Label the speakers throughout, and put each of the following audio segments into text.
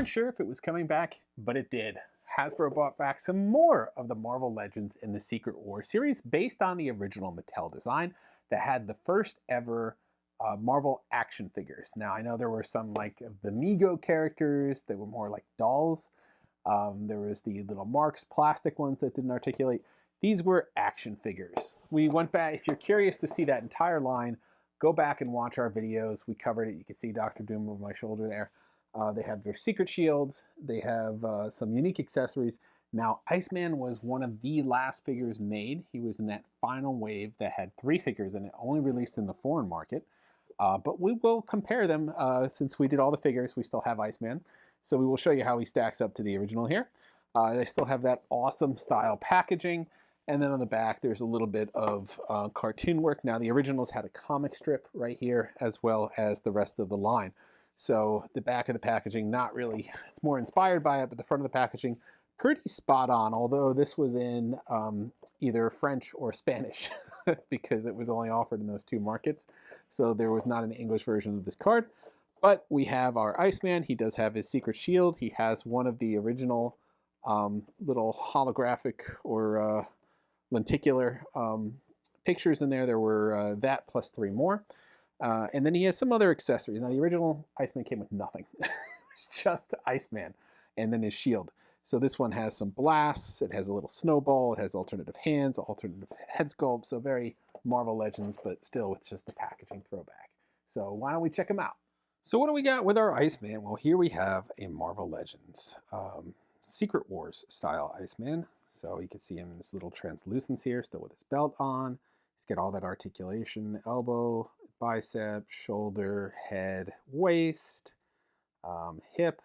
Speaker 1: weren't sure if it was coming back, but it did. Hasbro brought back some more of the Marvel Legends in the Secret War series based on the original Mattel design that had the first ever Marvel action figures. Now, I know there were some like of the Mego characters that were more like dolls. There was the little Marks plastic ones that didn't articulate. These were action figures. We went back, if you're curious to see that entire line, go back and watch our videos. We covered it. You can see Dr. Doom over my shoulder there. They have their secret shields. They have some unique accessories. Now, Iceman was one of the last figures made. He was in that final wave that had 3 figures in it, only released in the foreign market. But we will compare them since we did all the figures. We still have Iceman. So we will show you how he stacks up to the original here. They still have that awesome style packaging. And then on the back, there's a little bit of cartoon work. Now, the originals had a comic strip right here, as well as the rest of the line. So the back of the packaging, not really, it's more inspired by it, but the front of the packaging, pretty spot on, although this was in either French or Spanish because it was only offered in those 2 markets. So there was not an English version of this card. But we have our Iceman. He does have his secret shield. He has one of the original little holographic or lenticular pictures in there. There were that plus 3 more. And then he has some other accessories. Now, the original Iceman came with nothing. It's just Iceman and then his shield. So this one has some blasts. It has a little snowball. It has alternative hands, alternative head sculpt. So very Marvel Legends, but still with just the packaging throwback. So why don't we check them out? So what do we got with our Iceman? Well, here we have a Marvel Legends Secret Wars style Iceman. So you can see him in this little translucence here, still with his belt on. He's got all that articulation, elbow, bicep, shoulder, head, waist, hip,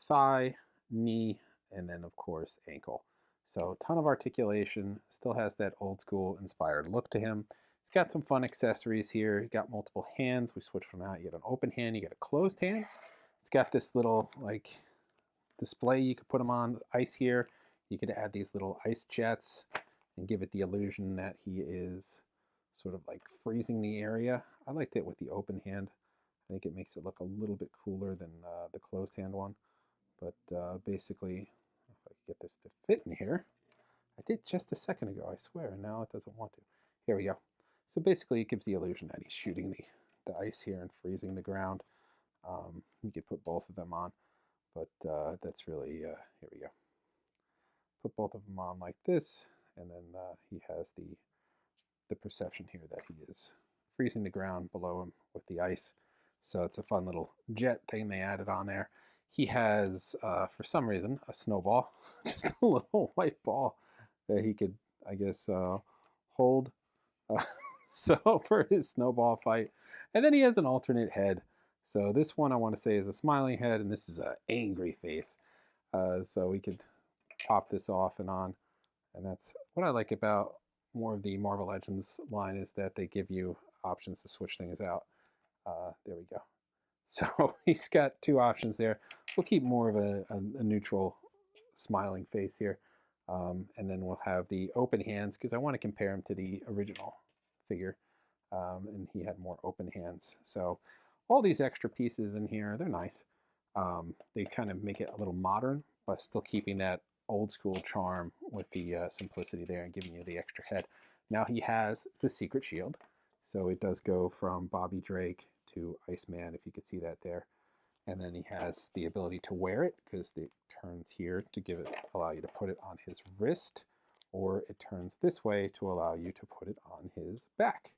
Speaker 1: thigh, knee, and then of course ankle. So a ton of articulation, still has that old school inspired look to him. He's got some fun accessories here. He's got multiple hands. We switch from out. You get an open hand, you get a closed hand. It's got this little like display you could put him on, ice here. You could add these little ice jets and give it the illusion that he is sort of like freezing the area. I liked it with the open hand. I think it makes it look a little bit cooler than the closed hand one. But basically, if I can get this to fit in here, I did just a second ago, I swear, and now it doesn't want to. Here we go. So basically, it gives the illusion that he's shooting the ice here and freezing the ground. You could put both of them on, but that's really, here we go. Put both of them on like this, and then he has the perception here that he is freezing the ground below him with the ice. So it's a fun little jet thing they added on there. He has, for some reason, a snowball, just a little white ball that he could, I guess, hold. So for his snowball fight. And then he has an alternate head. So this one I want to say is a smiling head, and this is an angry face. So we could pop this off and on. And that's what I like about more of the Marvel Legends line, is that they give you options to switch things out. There we go. So he's got 2 options there. We'll keep more of a neutral smiling face here. And then we'll have the open hands because I want to compare him to the original figure. And he had more open hands. So all these extra pieces in here, they're nice. They kind of make it a little modern, but still keeping that old school charm with the simplicity there and giving you the extra head. Now he has the secret shield. So it does go from Bobby Drake to Iceman, if you could see that there. And then he has the ability to wear it because it turns here to allow you to put it on his wrist, or it turns this way to allow you to put it on his back.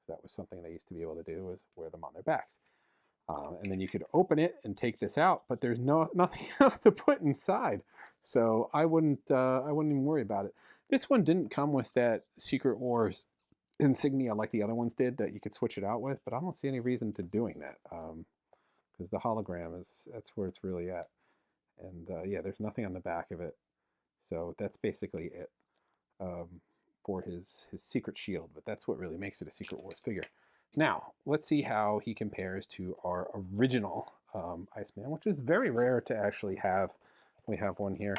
Speaker 1: That was something they used to be able to do, was wear them on their backs. And then you could open it and take this out, but there's nothing else to put inside. So I wouldn't even worry about it. This one didn't come with that Secret Wars insignia like the other ones did that you could switch it out with, but I don't see any reason to doing that because the hologram that's where it's really at. And yeah, there's nothing on the back of it. So that's basically it for his secret shield, but that's what really makes it a Secret Wars figure. Now, let's see how he compares to our original Iceman, which is very rare to actually have. We have one here.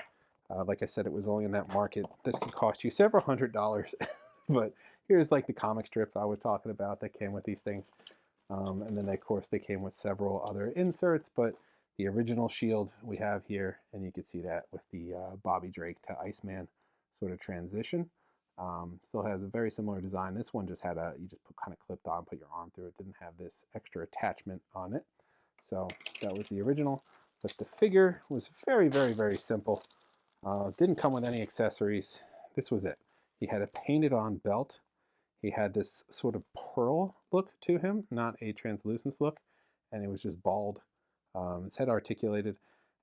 Speaker 1: Like I said, it was only in that market. This could cost you several $100s, but here's like the comic strip I was talking about that came with these things. And then, of course, they came with several other inserts, but the original shield we have here, and you can see that with the Bobby Drake to Iceman sort of transition. Still has a very similar design. This one just had you just kind of clipped on, put your arm through it. Didn't have this extra attachment on it. So that was the original. But the figure was very, very, very simple. Didn't come with any accessories. This was it. He had a painted on belt. He had this sort of pearl look to him, not a translucence look. And it was just bald. His head articulated.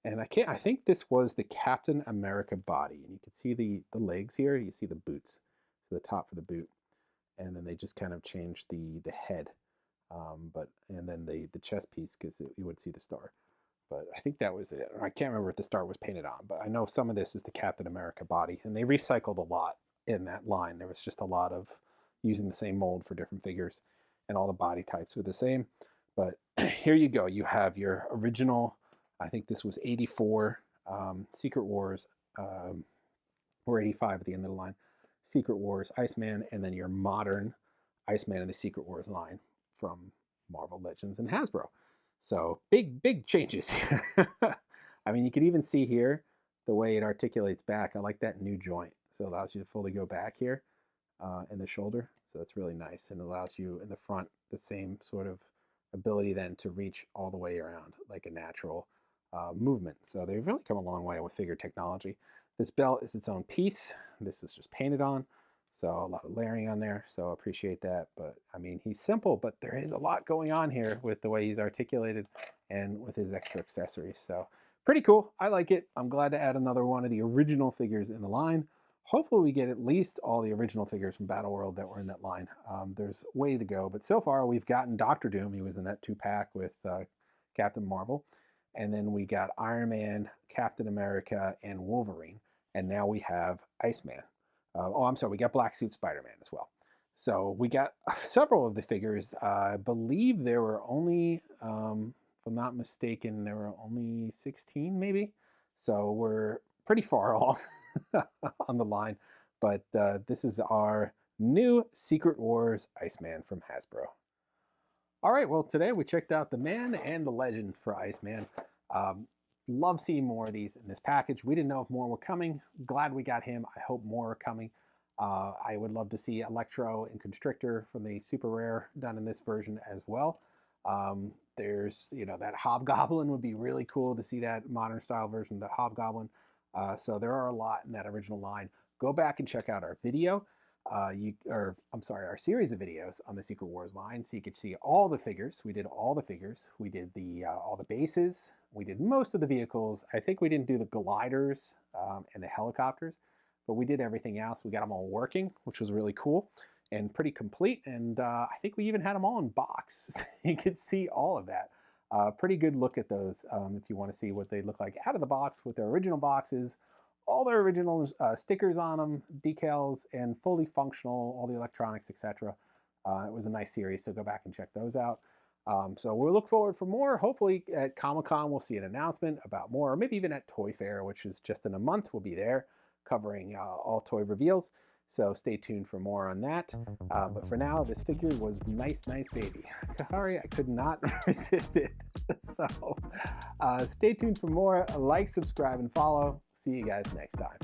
Speaker 1: And I think this was the Captain America body. And you can see the legs here. You see the boots. So the top for the boot. And then they just kind of changed the head. And then the chest piece, because you would see the star. But I think that was it. I can't remember if the star was painted on, but I know some of this is the Captain America body. And they recycled a lot in that line. There was just a lot of using the same mold for different figures. And all the body types were the same. But here you go. You have your original, I think this was 84, Secret Wars, or 85 at the end of the line. Secret Wars, Iceman, and then your modern Iceman and the Secret Wars line from Marvel Legends and Hasbro. So big changes here. I mean, you can even see here the way it articulates back. I like that new joint. So it allows you to fully go back here in the shoulder. So that's really nice, and allows you in the front the same sort of ability then to reach all the way around like a natural movement. So they've really come a long way with figure technology. This belt is its own piece. This is just painted on. So a lot of layering on there, so I appreciate that. But I mean, he's simple, but there is a lot going on here with the way he's articulated and with his extra accessories. So pretty cool. I like it. I'm glad to add another one of the original figures in the line. Hopefully we get at least all the original figures from Battle World that were in that line. There's a way to go, but so far we've gotten Doctor Doom. He was in that 2-pack with Captain Marvel. And then we got Iron Man, Captain America, and Wolverine. And now we have Iceman. We got Black Suit Spider-Man as well. So we got several of the figures. I believe there were only, if I'm not mistaken, there were only 16 maybe. So we're pretty far along on the line. But this is our new Secret Wars Iceman from Hasbro. All right, well, today we checked out the man and the legend for Iceman. Love seeing more of these in this package. We didn't know if more were coming. Glad we got him. I hope more are coming. I would love to see Electro and Constrictor from the super rare done in this version as well. There's, that Hobgoblin would be really cool to see, that modern style version of the Hobgoblin. So there are a lot in that original line. Go back and check out our video. Our series of videos on the Secret Wars line, so you could see all the figures. We did all the figures. We did all the bases. We did most of the vehicles. I think we didn't do the gliders and the helicopters, but we did everything else. We got them all working, which was really cool and pretty complete. And I think we even had them all in box. You could see all of that. Pretty good look at those if you want to see what they look like out of the box with their original boxes. All their original stickers on them, decals, and fully functional, all the electronics, etc. It was a nice series, so go back and check those out. So we'll look forward for more. Hopefully at Comic-Con we'll see an announcement about more, or maybe even at Toy Fair, which is just in a month. We'll be there covering all toy reveals. So stay tuned for more on that. But for now, this figure was nice baby. Kahari, I could not resist it. So stay tuned for more. Like, subscribe, and follow. See you guys next time.